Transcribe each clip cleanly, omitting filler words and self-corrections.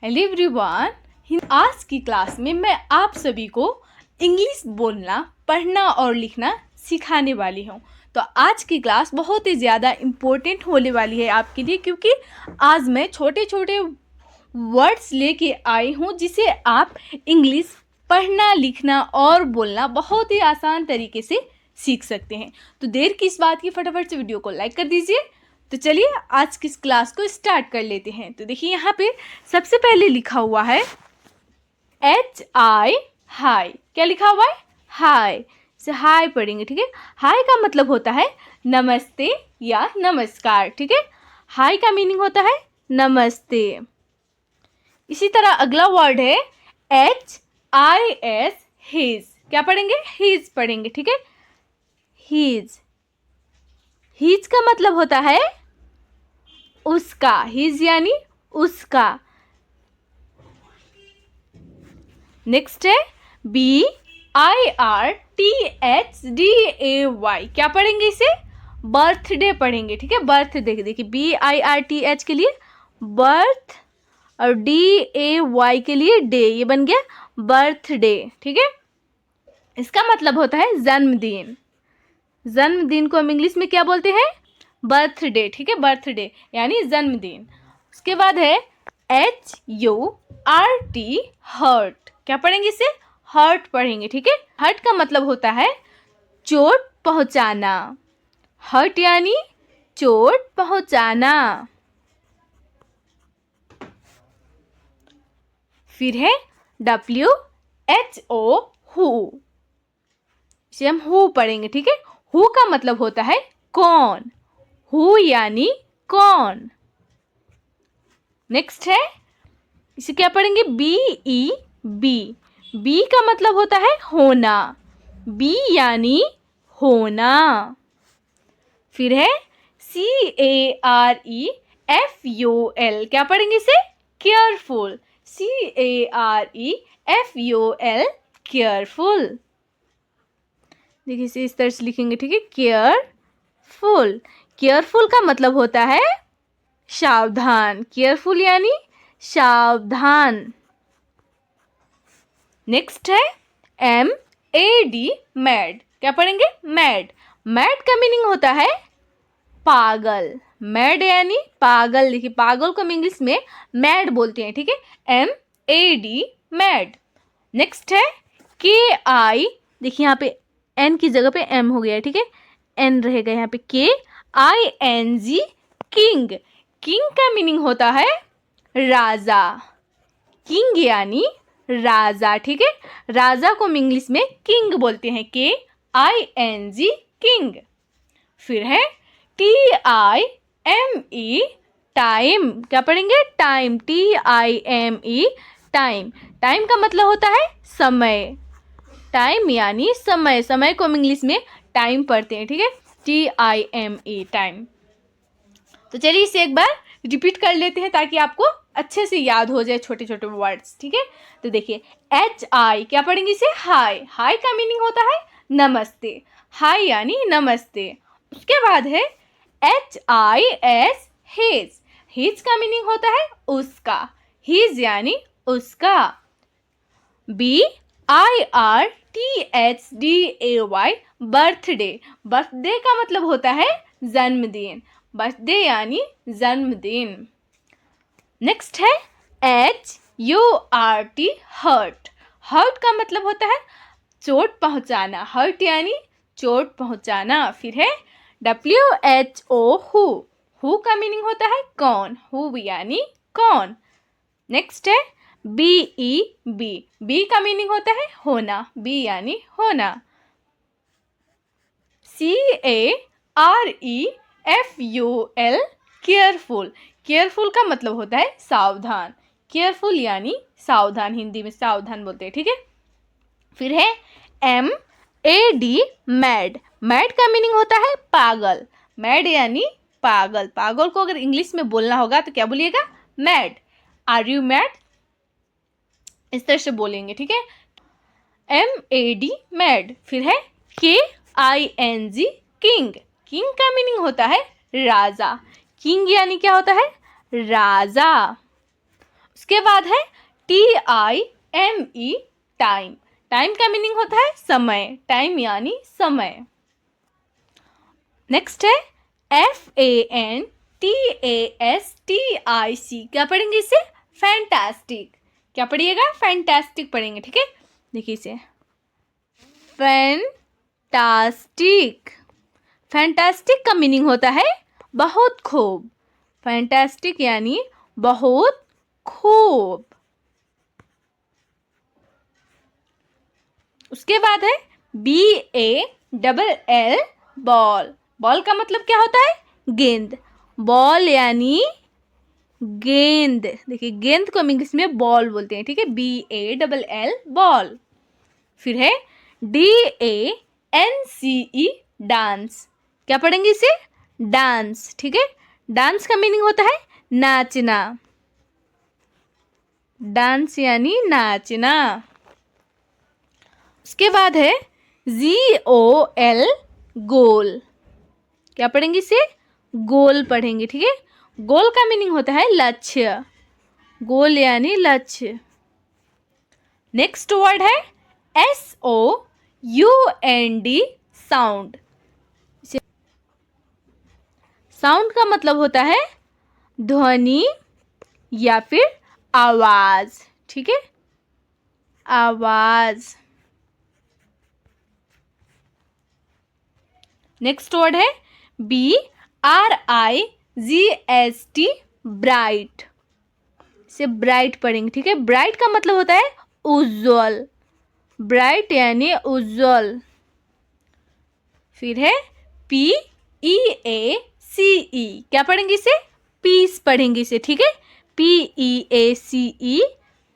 Hello everyone, आज की class में मैं आप सभी को इंग्लिश बोलना, पढ़ना और लिखना सिखाने वाली हूँ। तो आज की क्लास बहुत ही ज़्यादा इम्पोर्टेंट होने वाली है आपके लिए, क्योंकि आज मैं छोटे छोटे वर्ड्स लेके आई हूँ जिसे आप इंग्लिश पढ़ना, लिखना और बोलना बहुत ही आसान तरीके से सीख सकते हैं। तो देर किस बात की, फटाफट से वीडियो को लाइक कर दीजिए। तो चलिए आज की क्लास को स्टार्ट कर लेते हैं। तो देखिए यहाँ पे सबसे पहले लिखा हुआ है HI, हाय। क्या लिखा हुआ है? हाय। से हाय पढ़ेंगे, ठीक है। हाय का मतलब होता है नमस्ते या नमस्कार, ठीक है। हाय का मीनिंग होता है नमस्ते। इसी तरह अगला वर्ड है HIS, हिज। क्या पढ़ेंगे? हिज पढ़ेंगे, ठीक है। हिज। हिज का मतलब होता है उसका। हिज यानी उसका। नेक्स्ट है BIRTHDAY। क्या पढ़ेंगे इसे? बर्थडे पढ़ेंगे, ठीक है। बर्थडे, देखिए BIRTH के लिए बर्थ और DAY के लिए डे, ये बन गया बर्थडे, ठीक है। इसका मतलब होता है जन्मदिन। जन्मदिन को हम इंग्लिश में क्या बोलते हैं? बर्थडे, ठीक है। बर्थडे यानी जन्मदिन। उसके बाद है HURT, हर्ट। क्या पढ़ेंगे इसे? हर्ट पढ़ेंगे, ठीक है। हर्ट का मतलब होता है चोट पहुंचाना। हर्ट यानी चोट पहुंचाना। फिर है WHO, हु। इसे हम हु पढ़ेंगे, ठीक है। हु का मतलब होता है कौन। हु यानी कौन। नेक्स्ट है, इसे क्या पढ़ेंगे? BEB। बी का मतलब होता है होना। बी यानी होना। फिर है CAREFUL। क्या पढ़ेंगे इसे? केयरफुल। CAREFUL, careful. देखिए इसे इस तरह से लिखेंगे, ठीक है। केयरफुल। केयरफुल का मतलब होता है सावधान। केयरफुल यानी सावधान। नेक्स्ट है MAD, मैड। क्या पढ़ेंगे? मैड। मैड का मीनिंग होता है पागल। मैड यानी पागल। देखिए पागल को हम इंग्लिश में मैड बोलते हैं, ठीक है। MAD, mad. नेक्स्ट है KI। देखिए यहाँ पे N की जगह पे M हो गया है, ठीक है। N रहेगा यहाँ पे। KING, king. किंग का मीनिंग होता है राजा। किंग यानी राजा, ठीक है। राजा को हम इंग्लिश में किंग बोलते हैं। KING, king. फिर है TIME, टाइम। क्या पढ़ेंगे? टाइम। TIME, time. टाइम का मतलब होता है समय। टाइम यानी समय। समय को हम इंग्लिश में टाइम पढ़ते हैं, ठीक है। TIME, time. तो चलिए इसे एक बार रिपीट कर लेते हैं ताकि आपको अच्छे से याद हो जाए छोटे छोटे वर्ड्स, ठीक है। तो देखिए HI, क्या पढ़ेंगे इसे? हाय। हाय का मीनिंग होता है नमस्ते। हाय यानी नमस्ते। उसके बाद है HIS, हिज। हिज का मीनिंग होता है उसका। हिज यानी उसका। BIRTHDAY, birthday. बर्थडे का मतलब होता है जन्मदिन। बर्थडे यानी जन्मदिन। नेक्स्ट है HURT, हर्ट। हर्ट का मतलब होता है चोट पहुंचाना। हर्ट यानी चोट पहुंचाना। फिर है WHO, हु। हु का मीनिंग होता है कौन। हु यानी कौन। नेक्स्ट है BEB। बी का मीनिंग होता है होना। बी यानी होना। CAREFUL, careful. केयरफुल का मतलब होता है सावधान। केयरफुल यानी सावधान, हिंदी में सावधान बोलते हैं, ठीक है। फिर है MAD, मैड। मैड का मीनिंग होता है पागल। मैड यानी पागल। पागल को अगर इंग्लिश में बोलना होगा तो क्या बोलिएगा? मैड। Are you mad? इस तरह से बोलेंगे, ठीक है। MAD, mad. फिर है KING, किंग। किंग का मीनिंग होता है राजा। किंग यानी क्या होता है? राजा। उसके बाद है TIME, टाइम। टाइम का मीनिंग होता है समय, टाइम यानी समय। नेक्स्ट है FANTASTIC, क्या पढ़ेंगे इसे? फैंटास्टिक। क्या पढ़िएगा? फैंटास्टिक पढ़ेंगे, ठीक है। देखिए इसे, फैंटास्टिक। फैंटास्टिक का मीनिंग होता है बहुत खूब। फैंटास्टिक यानी बहुत खूब। उसके बाद है BALL, बॉल। बॉल का मतलब क्या होता है? गेंद। बॉल यानी गेंद। देखिए गेंद को हम इंग्लिश में बॉल बोलते हैं, ठीक है। BALL, ball. फिर है DANCE, डांस। क्या पढ़ेंगे इसे? डांस, ठीक है। डांस का मीनिंग होता है नाचना। डांस यानी नाचना। उसके बाद है GOL, गोल। क्या पढ़ेंगे इसे? गोल पढ़ेंगे, ठीक है। गोल का मीनिंग होता है लक्ष्य। गोल यानी लक्ष्य। नेक्स्ट वर्ड है SOUND, साउंड। साउंड का मतलब होता है ध्वनि या फिर आवाज, ठीक है। आवाज। नेक्स्ट वर्ड है BRIGHT, ब्राइट। इसे ब्राइट पढ़ेंगे, ठीक है। ब्राइट का मतलब होता है उज्जवल। ब्राइट यानी उज्जवल। फिर है PEACE, क्या पढ़ेंगे इसे? पीस पढ़ेंगे इसे, ठीक है। PEACE,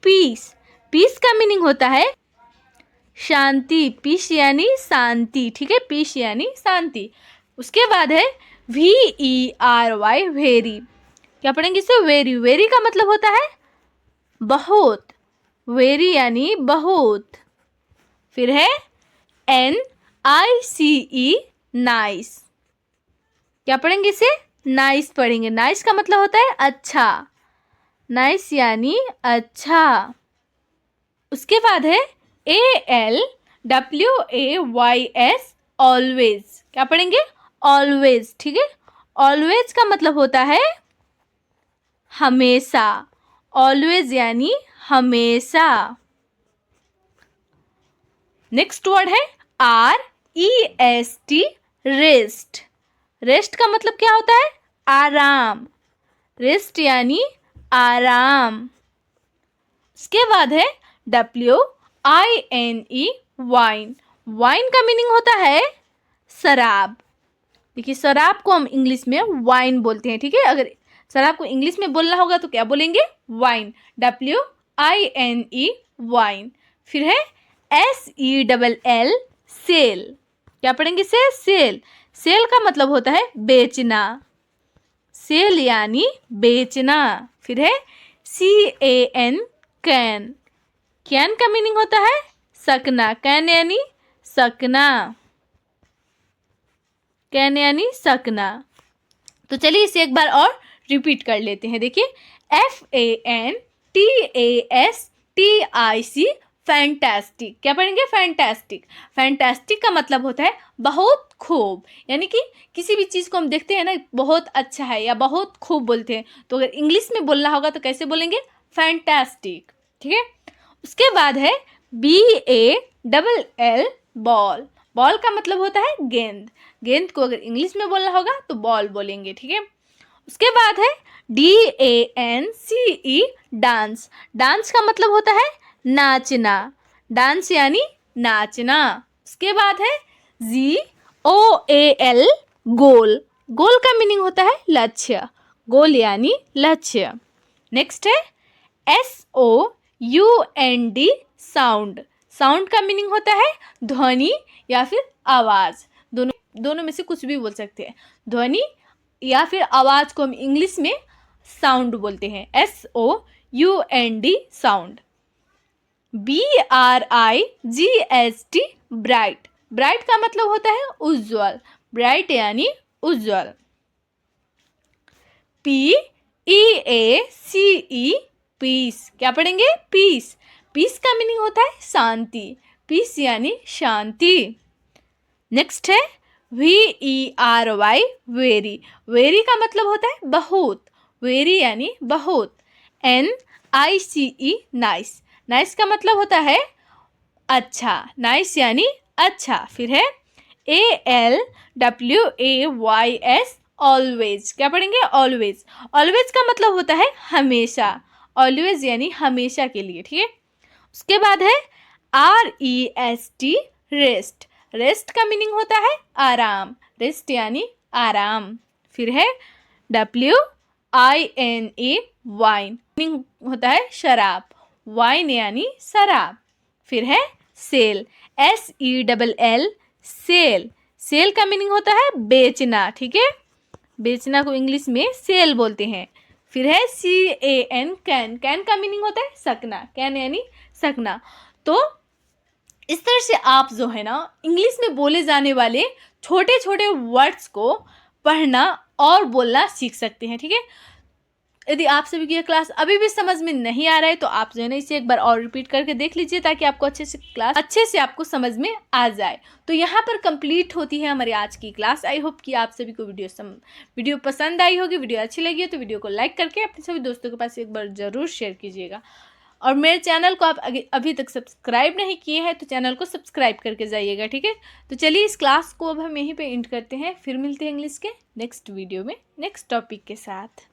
peace. पीस का मीनिंग होता है शांति। पीस यानी शांति, ठीक है। पीस यानी शांति। उसके बाद है VERY, वेरी। क्या पढ़ेंगे इसे? वेरी। वेरी का मतलब होता है बहुत। वेरी यानी बहुत। फिर है NICE, नाइस। क्या पढ़ेंगे इसे? नाइस पढ़ेंगे। नाइस का मतलब होता है अच्छा। नाइस यानी अच्छा। उसके बाद है ALWAYS, ऑलवेज। क्या पढ़ेंगे? ऑलवेज, ठीक है। ऑलवेज का मतलब होता है हमेशा। ऑलवेज यानी हमेशा। नेक्स्ट वर्ड है REST, रेस्ट। रेस्ट का मतलब क्या होता है? आराम। रेस्ट यानी आराम। उसके बाद है WINE, वाइन। वाइन का मीनिंग होता है शराब। देखिए शराब को हम इंग्लिश में वाइन बोलते हैं, ठीक है। अगर शराब को इंग्लिश में बोलना होगा तो क्या बोलेंगे? वाइन। WINE, wine. फिर है SELL, सेल। क्या पढ़ेंगे इसे? सेल। सेल का मतलब होता है बेचना। सेल यानी बेचना। फिर है CAN, कैन। कैन का मीनिंग होता है सकना। कैन यानी सकना। कैन यानी सकना। तो चलिए इसे एक बार और रिपीट कर लेते हैं। देखिए FANTASTIC, फैंटास्टिक। क्या पढ़ेंगे? फैंटास्टिक। फैंटास्टिक का मतलब होता है बहुत खूब। यानी कि किसी भी चीज़ को हम देखते हैं ना, बहुत अच्छा है या बहुत खूब बोलते हैं, तो अगर इंग्लिश में बोलना होगा तो कैसे बोलेंगे? फैंटास्टिक, ठीक है। उसके बाद है BALL, बॉल। बॉल का मतलब होता है गेंद। गेंद को अगर इंग्लिश में बोलना होगा तो बॉल बोलेंगे, ठीक है। उसके बाद है DANCE, डांस। डांस का मतलब होता है नाचना। डांस यानी नाचना। उसके बाद है GOAL, गोल। गोल का मीनिंग होता है लक्ष्य। गोल यानी लक्ष्य। नेक्स्ट है SOUND, साउंड। साउंड का मीनिंग होता है ध्वनि या फिर आवाज। दोनों में से कुछ भी बोल सकते हैं। ध्वनि या फिर आवाज को हम इंग्लिश में साउंड बोलते हैं। SOUND, sound. BRIGHT, bright. Bright का मतलब होता है उज्जवल। ब्राइट यानी उज्जवल। PEACE, piece. क्या पढ़ेंगे? पीस। पीस का मीनिंग होता है शांति। पीस यानी शांति। नेक्स्ट है VERY, वेरी। वेरी का मतलब होता है बहुत। वेरी यानी बहुत। NICE, nice. नाइस का मतलब होता है अच्छा। नाइस यानी अच्छा। फिर है ALWAYS, ऑलवेज। क्या पढ़ेंगे? ऑलवेज। ऑलवेज का मतलब होता है हमेशा। ऑलवेज यानी हमेशा के लिए। ठीक है। उसके बाद है REST, रेस्ट। रेस्ट का मीनिंग होता है आराम। रेस्ट यानी आराम। फिर है WINE, वाइन। मीनिंग होता है शराब। वाइन यानी शराब। फिर है सेल। SELL, sell. सेल का मीनिंग होता है बेचना। ठीक है। बेचना को इंग्लिश में सेल बोलते हैं। फिर है CAN, कैन। कैन का मीनिंग होता है सकना। कैन यानी सकना। तो इस तरह से आप जो है ना इंग्लिश में बोले जाने वाले छोटे छोटे वर्ड्स को पढ़ना और बोलना सीख सकते हैं। ठीक है। यदि आप सभी की यह क्लास अभी भी समझ में नहीं आ रहा है तो आप जो है ना इसे एक बार और रिपीट करके देख लीजिए ताकि आपको अच्छे से आपको समझ में आ जाए। तो यहाँ पर कंप्लीट होती है हमारी आज की क्लास। आई होप कि आप सभी को वीडियो पसंद आई होगी। वीडियो अच्छी लगी है तो वीडियो को लाइक करके अपने सभी दोस्तों के पास एक बार ज़रूर शेयर कीजिएगा। और मेरे चैनल को आप अभी तक सब्सक्राइब नहीं किए हैं तो चैनल को सब्सक्राइब करके जाइएगा। ठीक है। तो चलिए इस क्लास को अब हम यहीं पे एंड करते हैं। फिर मिलते हैं इंग्लिश के नेक्स्ट वीडियो में नेक्स्ट टॉपिक के साथ।